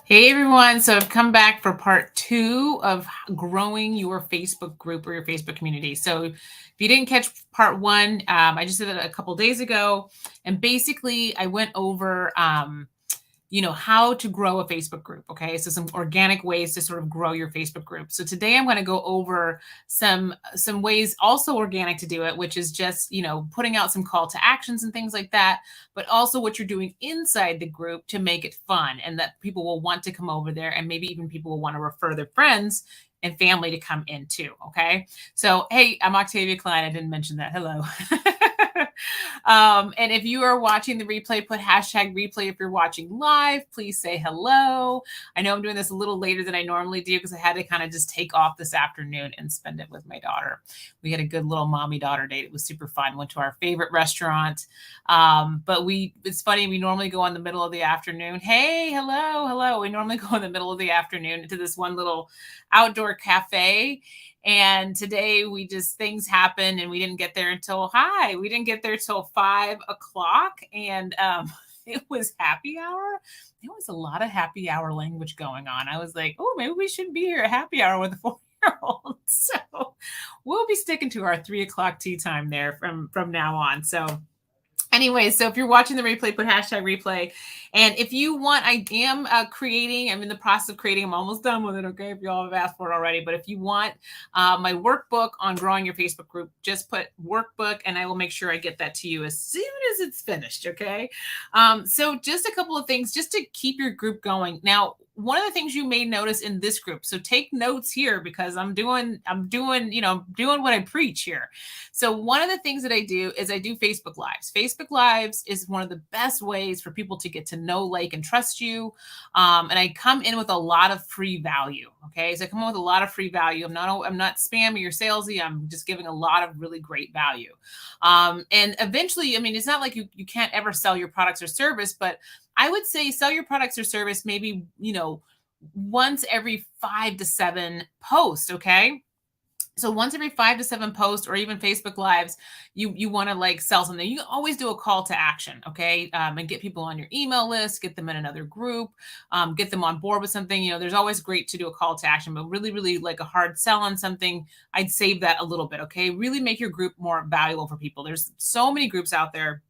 Hey everyone. So I've come back for part two of growing your Facebook group or your Facebook community. So if you didn't catch part one, I just did it a couple days ago. And basically, I went over how to grow a Facebook group. Okay. So some organic ways to sort of grow your Facebook group. So today I'm going to go over some ways also organic to do it, which is just, putting out some call to actions and things like that, but also what you're doing inside the group to make it fun and that people will want to come over there and maybe even people will want to refer their friends and family to come in too. Okay. So, hey, I'm Octavia Klein. I didn't mention that. Hello. And if you are watching the replay, put hashtag replay. If you're watching live, please say hello. I know I'm doing this a little later than I normally do because I had to kind of just take off this afternoon and spend it with my daughter. We had a good little mommy daughter date. It was super fun. Went to our favorite restaurant. But it's funny, we normally go in the middle of the afternoon. Hey, hello, hello. We normally go in the middle of the afternoon to this one little outdoor cafe. And today things happened and we didn't get there until we didn't get there till 5 o'clock. And it was happy hour. There was a lot of happy hour language going on. I was like, oh, maybe we shouldn't be here at happy hour with a 4-year old. So we'll be sticking to our 3 o'clock tea time there from now on. So anyway, so if you're watching the replay, put hashtag replay. And if you want, I'm in the process of creating, I'm almost done with it, okay, if you all have asked for it already. But if you want my workbook on growing your Facebook group, just put workbook and I will make sure I get that to you as soon as it's finished, okay? So just a couple of things just to keep your group going. Now, one of the things you may notice in this group, so take notes here because I'm doing what I preach here. So one of the things that I do is I do Facebook Lives. Facebook Lives is one of the best ways for people to get to know, like, and trust you. And I come in with a lot of free value. Okay, so I come in with a lot of free value. I'm not spammy or salesy. I'm just giving a lot of really great value. And eventually, I mean, it's not like you can't ever sell your products or service, but I would say sell your products or service maybe once every 5 to 7 posts. Okay, so once every 5 to 7 posts or even Facebook lives, you want to like sell something. You can always do a call to action, okay, and get people on your email list, get them in another group, get them on board with something. There's always great to do a call to action, but really, really like a hard sell on something, I'd save that a little bit, okay. Really make your group more valuable for people. There's so many groups out there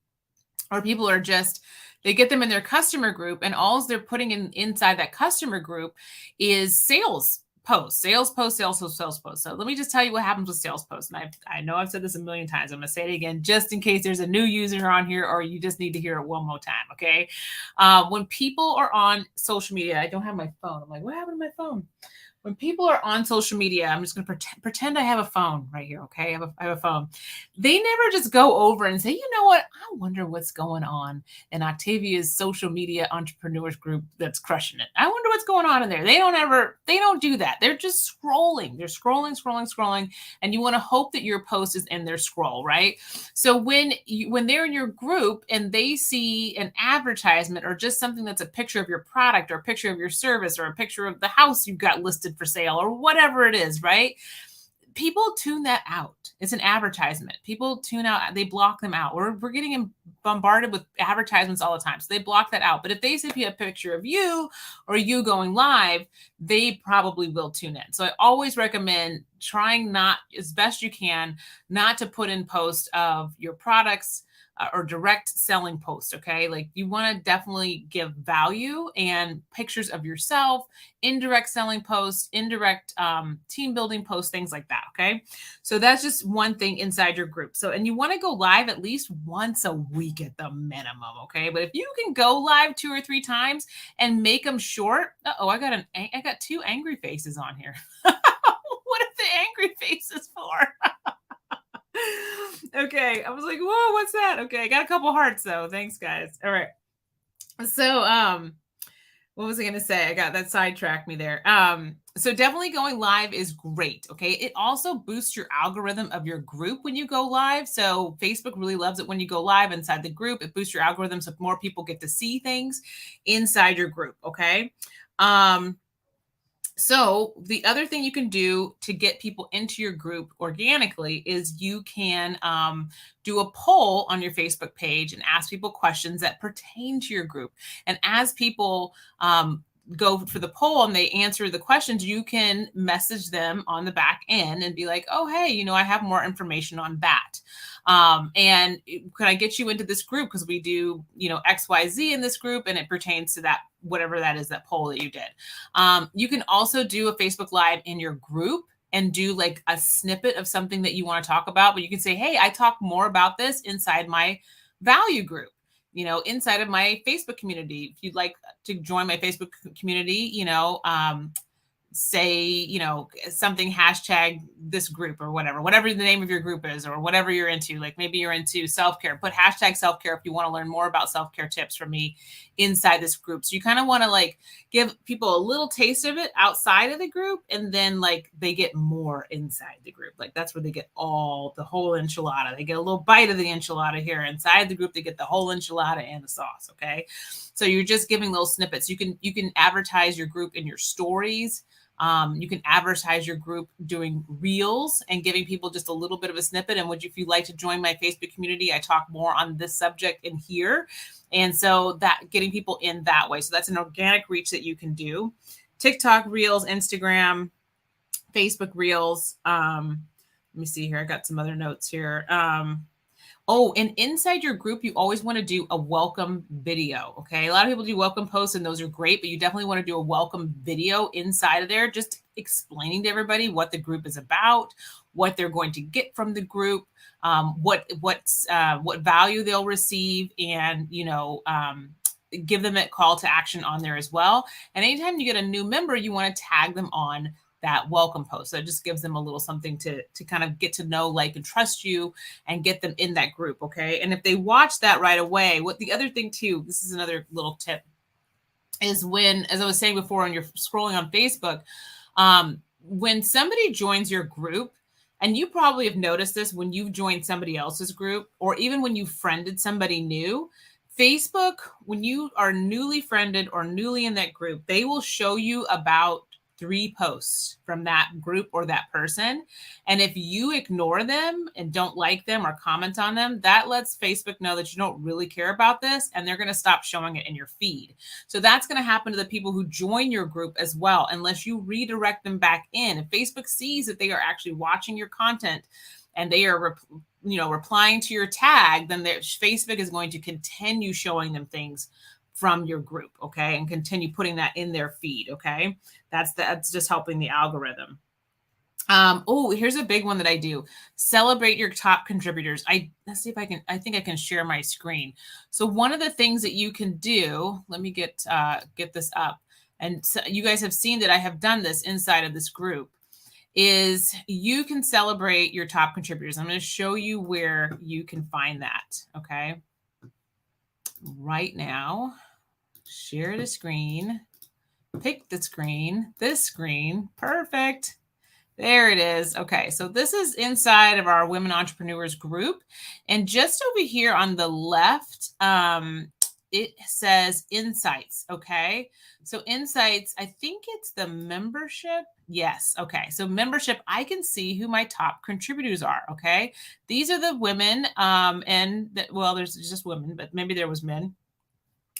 or people are just they get them in their customer group and all they're putting inside that customer group is sales posts, sales posts. So let me just tell you what happens with sales posts. And I know I've said this a million times. I'm going to say it again, just in case there's a new user on here or you just need to hear it one more time. Okay. When people are on social media, I don't have my phone. I'm like, what happened to my phone? When people are on social media, I'm just going to pretend I have a phone right here. Okay. I have a phone. They never just go over and say, you know what? I wonder what's going on in Octavia's social media entrepreneurs group that's crushing it. I wonder what's going on in there. They don't do that. They're just scrolling. They're scrolling. And you want to hope that your post is in their scroll, right? So when they're in your group and they see an advertisement or just something that's a picture of your product or a picture of your service or a picture of the house you've got listed for sale or whatever it is, right? People tune that out. It's an advertisement. People tune out, they block them out. We're getting bombarded with advertisements all the time. So they block that out. But if they see a picture of you or you going live, they probably will tune in. So I always recommend trying not as best you can, not to put in posts of your products or direct selling posts. Okay. Like you want to definitely give value and pictures of yourself, indirect selling posts, indirect team building posts, things like that. Okay. So that's just one thing inside your group. So, and you want to go live at least once a week at the minimum. Okay. But if you can go live 2 or 3 times and make them short, I got 2 angry faces on here. What are the angry faces for? Okay. I was like, whoa, what's that? Okay. I got a couple hearts though. Thanks, guys. All right. So, what was I going to say? I got that sidetracked me there. So definitely going live is great. Okay. It also boosts your algorithm of your group when you go live. So Facebook really loves it when you go live inside the group. It boosts your algorithm so more people get to see things inside your group. Okay. So the other thing you can do to get people into your group organically is you can do a poll on your Facebook page and ask people questions that pertain to your group. And as people go for the poll and they answer the questions, you can message them on the back end and be like, oh, hey, I have more information on that. And could I get you into this group? Because we do, XYZ in this group, and it pertains to that, whatever that is, that poll that you did. You can also do a Facebook Live in your group and do like a snippet of something that you want to talk about, but you can say, hey, I talk more about this inside my value group, inside of my Facebook community. If you'd like to join my Facebook community, say, something hashtag this group or whatever the name of your group is, or whatever you're into. Like maybe you're into self-care, put hashtag self-care if you want to learn more about self-care tips from me inside this group. So you kind of want to like give people a little taste of it outside of the group, and then like they get more inside the group. Like that's where they get the whole enchilada. They get a little bite of the enchilada here. Inside the group, they get the whole enchilada and the sauce. Okay. So you're just giving little snippets. You can advertise your group in your stories. You can advertise your group doing reels and giving people just a little bit of a snippet. And if you'd like to join my Facebook community, I talk more on this subject in here. And so that getting people in that way. So that's an organic reach that you can do. TikTok reels, Instagram, Facebook reels. Let me see here. I got some other notes here. And inside your group, you always want to do a welcome video. Okay. A lot of people do welcome posts, and those are great, but you definitely want to do a welcome video inside of there, just explaining to everybody what the group is about, what they're going to get from the group, what value they'll receive, and, give them a call to action on there as well. And anytime you get a new member, you want to tag them on that welcome post. So it just gives them a little something to kind of get to know, like, and trust you, and get them in that group. Okay. And if they watch that right away, the other thing too, this is another little tip, is when, as I was saying before, when you're scrolling on Facebook, when somebody joins your group, and you probably have noticed this when you've joined somebody else's group, or even when you friended somebody new, Facebook, when you are newly friended or newly in that group, they will show you about 3 posts from that group or that person. And if you ignore them and don't like them or comment on them, that lets Facebook know that you don't really care about this, and they're going to stop showing it in your feed. So that's going to happen to the people who join your group as well, unless you redirect them back in. If Facebook sees that they are actually watching your content and they are replying to your tag, then Facebook is going to continue showing them things from your group, okay, and continue putting that in their feed, okay. That's just helping the algorithm. Here's a big one that I do. Celebrate your top contributors. Let's see if I think I can share my screen. So one of the things that you can do, let me get this up, and so you guys have seen that I have done this inside of this group, is you can celebrate your top contributors. I'm going to show you where you can find that, okay. Right now, share the screen, pick the screen, this screen, perfect. There it is. Okay, so this is inside of our Women Entrepreneurs group. And just over here on the left, it says Insights, okay? So Insights, I think it's the membership. Yes, okay. So membership, I can see who my top contributors are, okay? These are the women, there's just women, but maybe there was men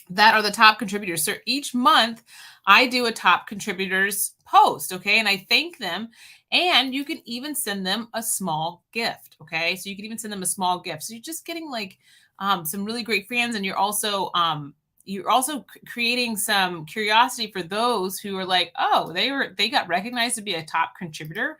that are the top contributors. So each month I do a top contributors post, okay? And I thank them, and you can even send them a small gift, okay? So you can even send them a small gift. So you're just getting like some really great fans, and you're also creating some curiosity for those who are like, oh, they got recognized to be a top contributor.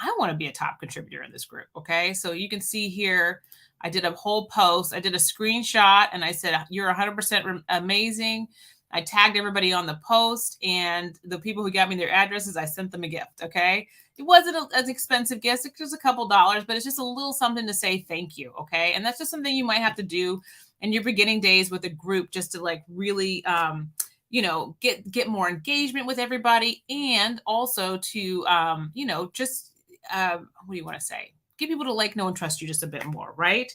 I want to be a top contributor in this group, okay? So you can see here, I did a whole post. I did a screenshot, and I said, you're 100% amazing. I tagged everybody on the post, and the people who got me their addresses, I sent them a gift, okay? It wasn't an expensive gift. It was a couple dollars, but it's just a little something to say thank you, okay? And that's just something you might have to do in your beginning days with a group, just to like really, get more engagement with everybody, and also to, what do you want to say? Get people to like, know, and trust you just a bit more, right?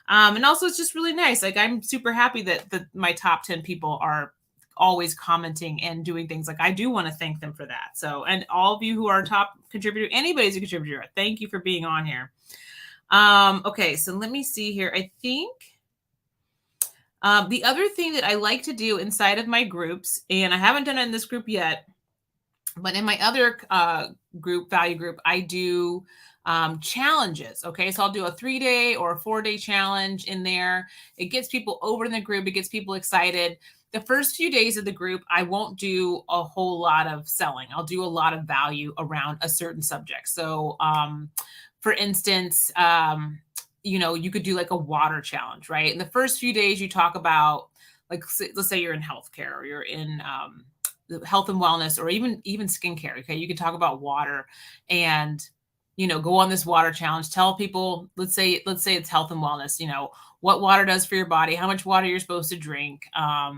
And also, it's just really nice. Like, I'm super happy that my top 10 people are always commenting and doing things. Like, I do want to thank them for that. So, and all of you who are top contributor, anybody's a contributor, thank you for being on here. Okay, so let me see here. I think The other thing that I like to do inside of my groups, and I haven't done it in this group yet, but in my other group, value group, I do challenges. Okay. So I'll do a 3-day or a 4-day challenge in there. It gets people over in the group, it gets people excited. The first few days of the group, I won't do a whole lot of selling. I'll do a lot of value around a certain subject. So, for instance, you could do like a water challenge, right? In the first few days, you talk about, like, let's say you're in healthcare or you're in the health and wellness, or even skincare. Okay, you can talk about water, and go on this water challenge. Tell people, let's say it's health and wellness. What water does for your body, how much water you're supposed to drink, how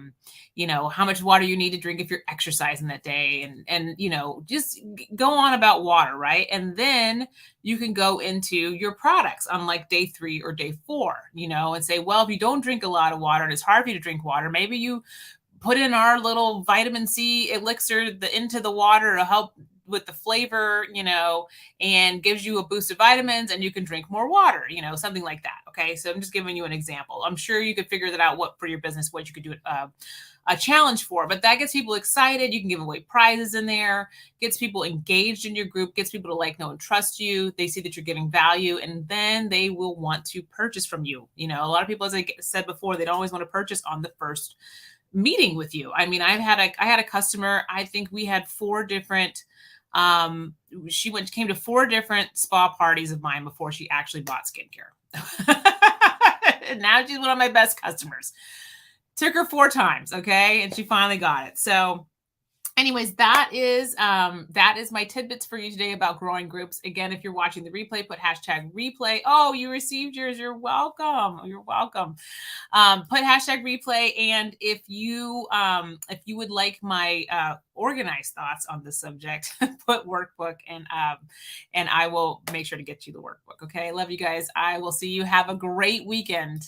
much water you need to drink if you're exercising that day, and just go on about water, right? And then you can go into your products on like day 3 or day 4, and say, well, if you don't drink a lot of water and it's hard for you to drink water, maybe you put in our little vitamin C elixir into the water to help with the flavor, and gives you a boost of vitamins, and you can drink more water, something like that. Okay. So I'm just giving you an example. I'm sure you could figure that out, what for your business, what you could do a challenge for, but that gets people excited. You can give away prizes in there, gets people engaged in your group, gets people to like, know, and trust you. They see that you're giving value, and then they will want to purchase from you. A lot of people, as I said before, they don't always want to purchase on the first meeting with you. I mean, I had a customer, I think we had 4 different she came to 4 different spa parties of mine before she actually bought skincare. And now she's one of my best customers. Took her 4 times, okay? And she finally got it. So anyways, that is my tidbits for you today about growing groups. Again, if you're watching the replay, put hashtag replay. Oh, you received yours. You're welcome. You're welcome. Put hashtag replay. And if you would like my organized thoughts on the subject, put workbook, and I will make sure to get you the workbook. Okay. I love you guys. I will see you. Have a great weekend.